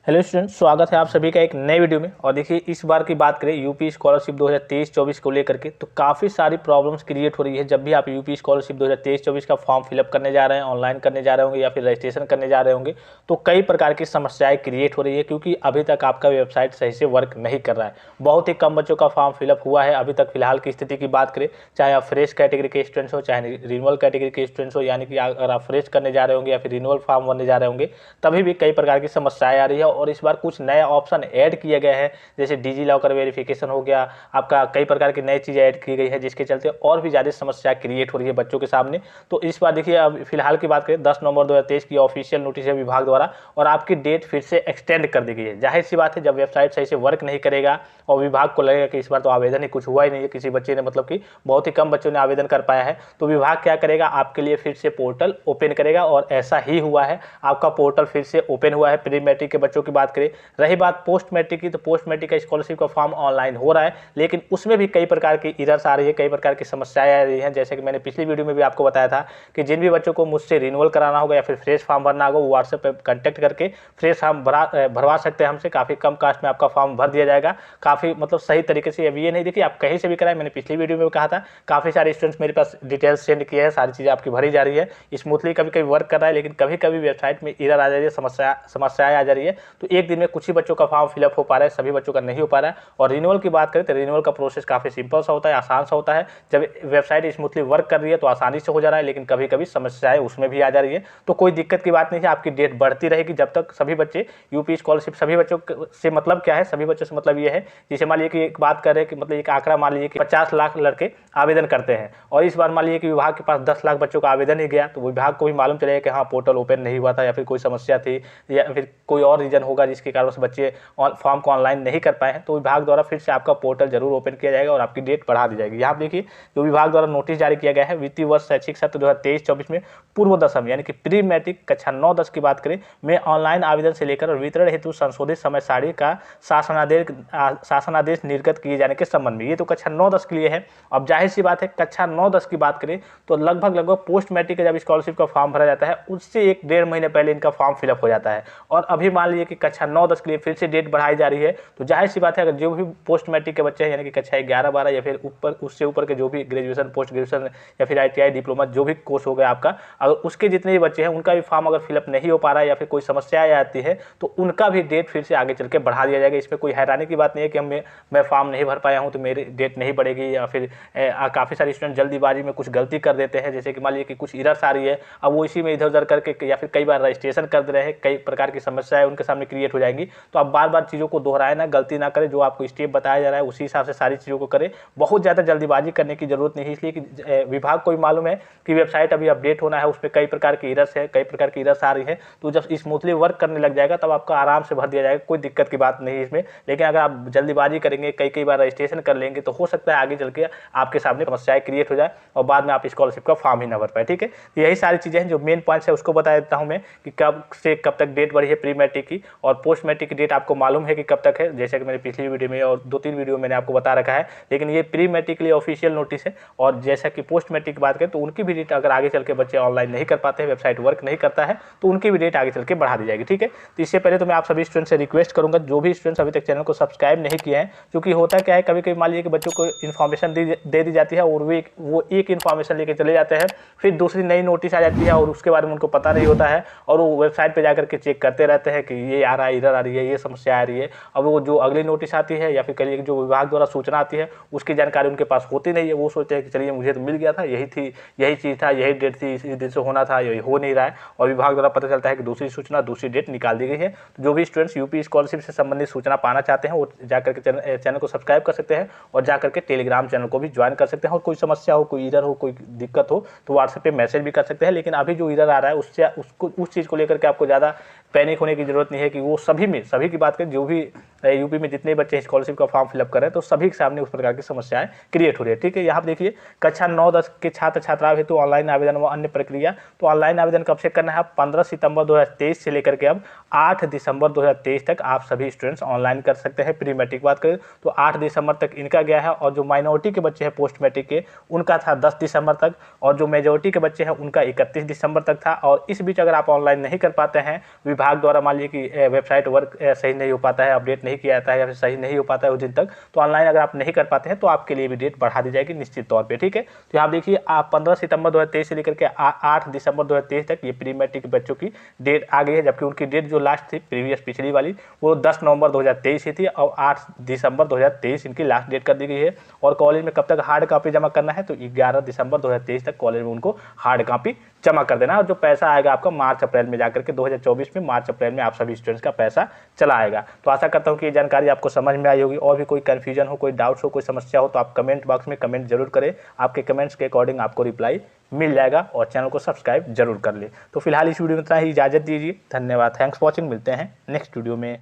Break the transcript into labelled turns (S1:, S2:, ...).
S1: Hello student, स्वागत है आप सभी का एक नए वीडियो में। और देखिए, इस बार की बात करें यूपी स्कॉलरशिप 2023-24 को लेकर के, तो काफ़ी सारी प्रॉब्लम्स क्रिएट हो रही है। जब भी आप यूपी स्कॉलरशिप 2023-24 का फॉर्म फिलअप करने जा रहे हैं, ऑनलाइन करने जा रहे होंगे या फिर रजिस्ट्रेशन करने जा रहे होंगे, तो कई प्रकार की समस्याएं क्रिएट हो रही है, क्योंकि अभी तक आपका वेबसाइट सही से वर्क नहीं कर रहा है। बहुत ही कम बच्चों का फॉर्म फिलअप हुआ है अभी तक। फिलहाल की स्थिति की बात करें, चाहे आप फ्रेश कैटेगरी के स्टूडेंट्स हो, चाहे रिन्यूअल कैटेगरी के स्टूडेंट्स हो, यानी कि अगर आप फ्रेश करने जा रहे होंगे या फिर रिन्यूअल फॉर्म भरने जा रहे होंगे, तभी भी कई प्रकार की समस्याएं आ रही है। और इस बार कुछ नया ऑप्शन ऐड किया गया है, जैसे डिजी लॉकर वेरिफिकेशन हो गया आपका, कई प्रकार की नई चीज़ें ऐड की गई है, जिसके चलते और भी ज़्यादा समस्या क्रिएट हो रही है बच्चों के सामने। तो इस बार देखिए, अब फिलहाल की बात करें, 10 नवंबर 2023 की ऑफिशियल नोटिस है विभाग द्वारा, और आपकी डेट फिर से एक्सटेंड कर दी गई है। जाहिर सी बात है, जब वेबसाइट सही से वर्क नहीं करेगा और विभाग को लगेगा कि इस बार तो आवेदन ही कुछ हुआ ही नहीं है, किसी बच्चे ने, मतलब कि बहुत ही कम बच्चों ने आवेदन कर पाया है, तो विभाग क्या करेगा, आपके लिए फिर से पोर्टल ओपन करेगा। और ऐसा ही हुआ है, आपका पोर्टल फिर से ओपन हुआ है। प्री मैट्रिक के बच्चों की बात करें, रही बात पोस्ट मैट्रिक की, तो पोस्ट मैट्रिक का स्कॉलरशिप का फॉर्म ऑनलाइन हो रहा है, लेकिन उसमें भी कई प्रकार की एरर्स आ रही है, कई प्रकार की समस्याएं आ रही हैं। जैसे कि मैंने पिछली वीडियो में भी आपको बताया था कि जिन भी बच्चों को मुझसे रिन्यूअल कराना होगा या फिर फ्रेश फॉर्म भरना होगा, वो व्हाट्सएप पर कॉन्टैक्ट करके फ्रेश फॉर्म भरवा सकते हैं हमसे। काफ़ी कम कास्ट में आपका फॉर्म भर दिया जाएगा, काफ़ी मतलब सही तरीके से। अभी ये नहीं देखिए आप कहीं से भी कराएं, मैंने पिछली वीडियो में कहा था, काफ़ी सारे स्टूडेंट्स मेरे पास डिटेल्स सेंड किए हैं, सारी चीज़ें आपकी भरी जा रही है स्मूथली। कभी कभी वर्क कर रहा है, लेकिन कभी कभी वेबसाइट में एरर आ जा रही है, समस्याएं आ जा रही है। तो एक दिन में कुछ ही बच्चों का फॉर्म फिलअप हो पा रहा है, सभी बच्चों का नहीं हो पा रहा है। और रिन्यूअल की बात करें तो रिन्यूअल का प्रोसेस काफ़ी सिंपल सा होता है, आसान सा होता है। जब वेबसाइट स्मूथली वर्क कर रही है तो आसानी से हो जा रहा है, लेकिन कभी कभी समस्याएं उसमें भी आ जा रही है। तो कोई दिक्कत की बात नहीं है, आपकी डेट बढ़ती रहेगी जब तक सभी बच्चे यूपी स्कॉलरशिप, सभी बच्चों से मतलब क्या है, सभी बच्चों से मतलब ये है, जैसे मान लीजिए कि एक बात कर रहे हैं कि मतलब एक आंकड़ा मान लीजिए कि 50 लाख लड़के आवेदन करते हैं, और इस बार मान लीजिए कि विभाग के पास 10 लाख बच्चों का आवेदन ही गया, तो विभाग को भी मालूम चलेगा कि हाँ, पोर्टल ओपन नहीं हुआ था, या फिर कोई समस्या थी, या फिर कोई और रीजन होगा जिसके कारण से बच्चे फॉर्म को ऑनलाइन नहीं कर पाए हैं। तो विभाग द्वारा फिर से आपका पोर्टल जरूर ओपन किया जाएगा और आपकी डेट बढ़ा दी जाएगी। यहाँ देखिए, जो विभाग द्वारा नोटिस जारी किया गया है, वित्तीय वर्ष शैक्षिक सत्र 2023-24 में पूर्व दसम यानी कि प्री मैट्रिक कक्षा 9-10 की बात करें, में ऑनलाइन आवेदन से लेकर और वितरण हेतु संशोधित समय सारणी का शासनादेश निर्गत किए जाने के संबंध में। ये तो कक्षा 9-10 के लिए है। अब जाहिर सी बात है, कक्षा 9-10 की बात करें तो लगभग पोस्ट मैट्रिक का जब स्कॉलरशिप का फॉर्म भरा जाता है, उससे 1-1.5 महीने पहले इनका फॉर्म फिलअप हो जाता है। और अभी मान लीजिए कि कक्षा 9-10 के लिए फिर से डेट बढ़ाई जा रही है, तो जाहिर सी बात है, अगर जो भी पोस्ट मैट्रिक के बच्चे हैं, यानी कि कक्षा 11-12 या फिर ऊपर, उससे ऊपर के जो भी ग्रेजुएशन, पोस्ट ग्रेजुएशन या फिर ITI डिप्लोमा जो भी कोर्स हो गया आपका, अगर उसके जितने भी बच्चे हैं उनका भी फॉर्म अगर फिलअप नहीं हो पा रहा है या फिर कोई समस्या आ जाती है, तो उनका भी डेट फिर से आगे चल के बढ़ा दिया जाएगा। इसमें कोई हैरानी की बात नहीं है कि मैं फॉर्म नहीं भर पाया हूँ तो मेरी डेट नहीं बढ़ेगी, या फिर काफ़ी सारे स्टूडेंट जल्दीबाजी में कुछ गलती कर देते हैं, जैसे कि मान लीजिए कि कुछ एरर्स आ रही है, अब वो इसी में इधर उधर करके या फिर कई बार रजिस्ट्रेशन कर दे रहे हैं, कई प्रकार की समस्याएं उनके सामने क्रिएट हो जाएंगी। तो आप बार बार चीज़ों को दोहराए ना, गलती ना करें, जो आपको स्टेप बताया जा रहा है उसी हिसाब से सारी चीज़ों को करें। बहुत ज़्यादा जल्दीबाजी करने की जरूरत नहीं है, इसलिए कि विभाग को भी मालूम है कि वेबसाइट अभी अपडेट होना है, उसमें कई प्रकार की एरर्स है, कई प्रकार की एरर्स आ रही है। तो जब स्मूथली वर्क करने लग जाएगा तब आपका आराम से भर दिया जाएगा, कोई दिक्कत की बात नहीं है इसमें। लेकिन अगर आप जल्दीबाजी करेंगे, कई बार रजिस्ट्रेशन कर लेंगे, तो हो सकता है आगे चल के आपके सामने समस्याएं क्रिएट हो जाए और बाद में आप स्कॉलरशिप का फॉर्म ही ना भर पाए। ठीक है, यही सारी चीज़ें हैं। जो मेन पॉइंट्स है उसको बता देता हूँ मैं, कि कब से कब तक डेट बढ़ी है प्री मैट्रिक की, और पोस्ट मैट्रिक की डेट आपको मालूम है कि कब तक है, जैसे कि मैंने पिछली वीडियो में और 2-3 वीडियो मैंने आपको बता रखा है। लेकिन ये प्री मैट्रिक के लिए ऑफिशियल नोटिस है। और जैसा कि पोस्ट मैट्रिक की बात करें तो उनकी भी डेट, अगर आगे चल के बच्चे ऑनलाइन नहीं कर पाते हैं, वेबसाइट वर्क नहीं करता है, तो उनकी भी डेट आगे चल के बढ़ा दी जाएगी। ठीक है, तो इससे पहले तो मैं आप सभी स्टूडेंट से रिक्वेस्ट करूँगा, जो भी स्टूडेंट्स अभी तक चैनल को सब्सक्राइब नहीं किए हैं, क्योंकि होता क्या है, कभी कभी मान लीजिए कि बच्चों को इन्फॉर्मेशन दे दी जाती है और वो एक इन्फॉर्मेशन लेके चले जाते हैं, फिर दूसरी नई नोटिस आ जाती है और उसके बारे में उनको पता नहीं होता है, और वो वेबसाइट पे जाकर के चेक करते रहते हैं कि ये आ रहा है, इधर आ रही है, ये समस्या आ रही है। अब वो जो अगली नोटिस आती है या फिर कहिए जो विभाग द्वारा सूचना आती है, उसकी जानकारी उनके पास होती नहीं है। वो सोचते हैं कि चलिए मुझे तो मिल गया था, यही थी, यही चीज़ था, यही डेट थी, इसी दिन से होना था, यही हो नहीं रहा है, और विभाग द्वारा पता चलता है कि दूसरी सूचना, दूसरी डेट निकाल दी गई है। तो जो भी स्टूडेंट्स यूपी स्कॉलरशिप से संबंधित सूचना पाना चाहते हैं, वो जाकर के चैनल को सब्सक्राइब कर सकते हैं और जाकर के टेलीग्राम चैनल को भी ज्वाइन कर सकते हैं। और कोई समस्या हो, कोई एरर हो, कोई दिक्कत हो, तो व्हाट्सएप पे मैसेज भी कर सकते हैं। लेकिन अभी जो एरर आ रहा है उससे उस चीज़ को लेकर के आपको ज़्यादा पैनिक होने की जरूरत नहीं है, कि वो सभी की बात करें, जो भी यूपी में जितने बच्चे स्कॉलरशिप का फॉर्म फिलअप कर रहे हैं, तो सभी के सामने उस प्रकार की समस्याएं क्रिएट हो रही है। ठीक है, यहाँ पर देखिए, कक्षा 9-10 के छात्र छात्राओं हेतु ऑनलाइन आवेदन व अन्य प्रक्रिया। तो ऑनलाइन आवेदन कब से करना है? 15 सितंबर 2023 से लेकर के अब 8 दिसंबर 2023 तक आप सभी स्टूडेंट्स ऑनलाइन कर सकते हैं। प्री मैट्रिक बात करें तो 8 दिसंबर तक इनका गया है, और जो माइनॉरिटी के बच्चे हैं पोस्ट मैट्रिक के, उनका था 10 दिसंबर तक, और जो मेजॉरिटी के बच्चे हैं उनका 31 दिसंबर तक था। और इस बीच अगर आप ऑनलाइन नहीं कर पाते हैं, विभाग विभाग द्वारा मान लीजिए कि वेबसाइट वर्क सही नहीं हो पाता है, अपडेट नहीं किया जाता है या फिर सही नहीं हो पाता है उस दिन तक, तो ऑनलाइन अगर आप नहीं कर पाते हैं तो आपके लिए भी डेट बढ़ा दी जाएगी निश्चित तौर पे, ठीक है। तो यहाँ देखिए आप 15 सितंबर 2023 से लेकर के 8 दिसंबर 2023 तक ये प्री मैट्रिक बच्चों की डेट आ गई है, जबकि उनकी डेट जो लास्ट थी प्रीवियस पिछली वाली वो 10 नवंबर 2023 ही थी और 8 दिसंबर 2023 इनकी लास्ट डेट कर दी गई है। और कॉलेज में कब तक हार्ड कॉपी जमा करना है, तो 11 दिसंबर 2023 तक कॉलेज में उनको हार्ड कॉपी जमा कर देना। और जो पैसा आएगा आपका मार्च अप्रैल में जाकर के 2024 में मार्च अप्रैल में आप सभी स्टूडेंट्स का पैसा चला आएगा। तो आशा करता हूँ कि ये जानकारी आपको समझ में आई होगी। और भी कोई कन्फ्यूजन हो, कोई डाउट्स हो, कोई समस्या हो तो आप कमेंट बॉक्स में कमेंट जरूर करें, आपके कमेंट्स के अकॉर्डिंग आपको रिप्लाई मिल जाएगा। और चैनल को सब्सक्राइब जरूर कर ले। तो फिलहाल इस वीडियो में इतना ही, इजाजत दीजिए, धन्यवाद, थैंक्स फॉर वॉचिंग, मिलते हैं नेक्स्ट वीडियो में।